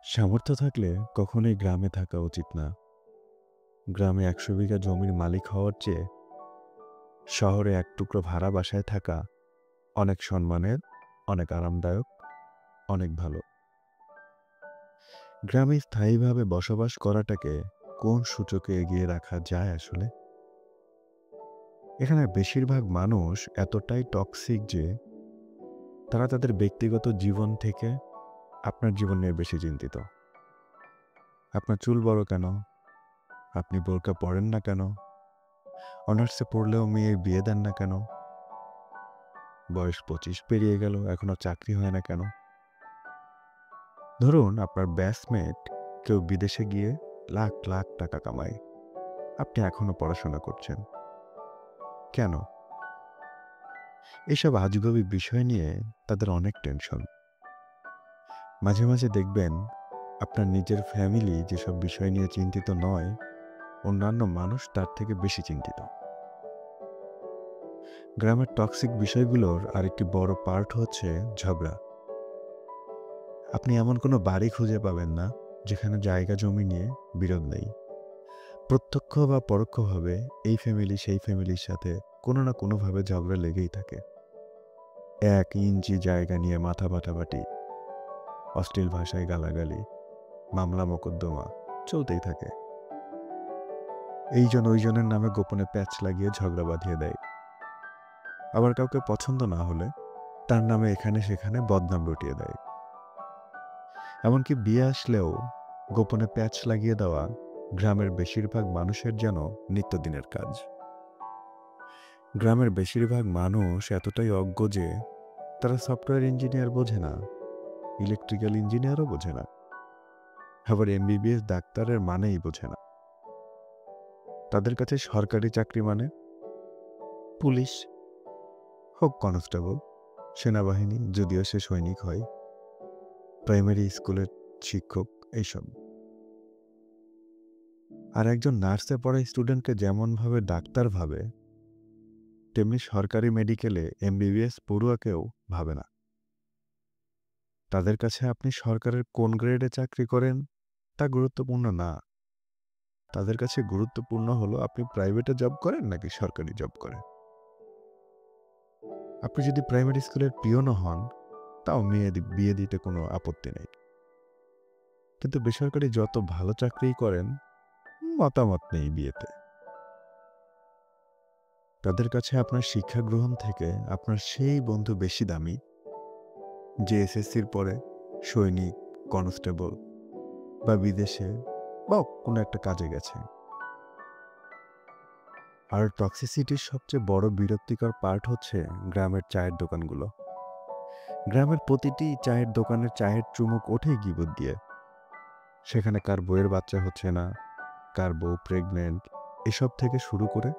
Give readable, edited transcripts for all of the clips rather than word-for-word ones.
সামর্থ্য থাকলে কখনোই গ্রামে থাকা উচিত না। গ্রামে ১০০ বিঘা জমির মালিক হওয়ার চেয়ে শহরে এক টুকরো ভাড়া বাসায় থাকা অনেক সম্মানের, অনেক আরামদায়ক, অনেক ভালো। গ্রামে স্থায়ীভাবে বসবাস করাটাকে কোন সূচকে এগিয়ে রাখা যায় আসলে? এখানে বেশিরভাগ মানুষ এতটাই টক্সিক যে তারা তাদের ব্যক্তিগত জীবন থেকে আপনার জীবন নিয়ে বেশি চিন্তিত। আপনার চুল বড় কেন? আপনি বোরকা পরেন না কেন? অনার্সে পড়লেও মেয়ের বিয়ে দেন না কেন? বয়স ২৫ পেরিয়ে গেল, এখনো চাকরি হয় না কেন? ধরুন আপনার ব্যাচমেট কেউ বিদেশে গিয়ে লাখ লাখ টাকা কামায়, আপনি এখনো পড়াশোনা করছেন। কেন? এসব আজগুবি বিষয় নিয়ে তাদের অনেক টেনশন। মাঝে মাঝে দেখবেন আপনার নিজের ফ্যামিলি যেসব বিষয় নিয়ে চিন্তিত নয়, অন্যান্য মানুষ তার থেকে বেশি চিন্তিত। গ্রামের টক্সিক বিষয়গুলোর আরেকটি বড় পার্ট হচ্ছে ঝগড়া। আপনি এমন কোনো বাড়ি খুঁজে পাবেন না যেখানে জায়গা জমি নিয়ে বিরোধ নেই। প্রত্যক্ষ বা পরোক্ষভাবে এই ফ্যামিলি সেই ফ্যামিলির সাথে কোনো না কোনোভাবে ঝগড়া লেগেই থাকে। ১ ইঞ্চি জায়গা নিয়ে মাথা ফাটাফাটি, অশ্লীল ভাষায় গালাগালি, মামলা মোকদ্দমা চলতেই থাকে। এইজন ওইজনের নামে গোপনে প্যাচ লাগিয়ে ঝগড়া বাঁধিয়ে দেয়। আবার কাউকে পছন্দ না হলে তার নামে এখানে সেখানে বদনাম রটিয়ে দেয়। এমনকি বিয়ে আসলেও গোপনে প্যাচ লাগিয়ে দেওয়া গ্রামের বেশিরভাগ মানুষের যেন নিত্যদিনের কাজ। গ্রামের বেশিরভাগ মানুষ এতটাই অজ্ঞ যে তারা সফটওয়্যার ইঞ্জিনিয়ার বোঝে না, ইলেকট্রিক্যাল ইঞ্জিনিয়ারও বোঝে না, আবার এমবিবিএস ডাক্তারের মানেই বোঝে না। তাদের কাছে সরকারি চাকরি মানে পুলিশ হোক, কনস্টেবল, সেনাবাহিনী যদিও সে সৈনিক হয়, প্রাইমারি স্কুলের শিক্ষক, এইসব। আর একজন নার্সে পড়া স্টুডেন্টকে যেমনভাবে ডাক্তার ভাবে, তেমনি সরকারি মেডিকেলে এমবিবিএস পড়ুয়াকেও ভাবে না। তাদের কাছে আপনি সরকারের কোন গ্রেডে চাকরি করেন তা গুরুত্বপূর্ণ না। তাদের কাছে গুরুত্বপূর্ণ হলো আপনি প্রাইভেটে জব করেন নাকি সরকারি জব করেন। আপনি যদি প্রাইমারি স্কুলের পিয়নও হন, তাও বিয়ে দিতে কোনো আপত্তি নেই। কিন্তু বেসরকারি যত ভালো চাকরিই করেন, মতামত নেই বিয়েতে। তাদের কাছে আপনার শিক্ষা গ্রহণ থেকে আপনার সেই বন্ধু বেশি দামি যে এসএসসির পরে সৈনিক, কনস্টেবল বা বিদেশে বা কোনো একটা কাজে গেছে। আর টক্সিসিটির সবচেয়ে বড় বিরক্তিকর পার্ট হচ্ছে গ্রামের চায়ের দোকানগুলো। গ্রামের প্রতিটি চায়ের দোকানের চায়ের চুমুক ওঠেই গিবত দিয়ে। সেখানে কার বউয়ের বাচ্চা হচ্ছে না, কার বউ প্রেগনেন্ট, এসব থেকে শুরু করে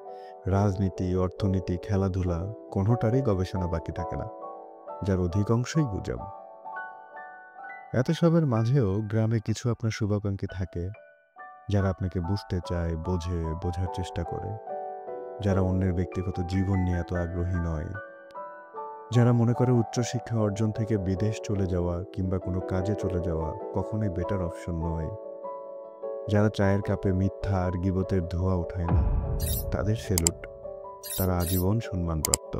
রাজনীতি, অর্থনীতি, খেলাধুলা কোনোটারই গবেষণা বাকি থাকে না, যার অধিকাংশই গুজব। এত সবের মাঝেও গ্রামে কিছু আপনার শুভাকাঙ্ক্ষী থাকে, যারা আপনাকে বুঝতে চায়, বোঝে, বোঝার চেষ্টা করে, যারা অন্যের ব্যক্তিগত জীবন নিয়ে এত আগ্রহী নয়, যারা মনে করে উচ্চশিক্ষা অর্জন থেকে বিদেশ চলে যাওয়া কিংবা কোনো কাজে চলে যাওয়া কখনোই বেটার অপশন নয়, যারা চায়ের কাপে মিথ্যা আর গীবতের ধোঁয়া ওঠায় না, তাদের সেলুট। তারা আজীবন সম্মানপ্রাপ্ত।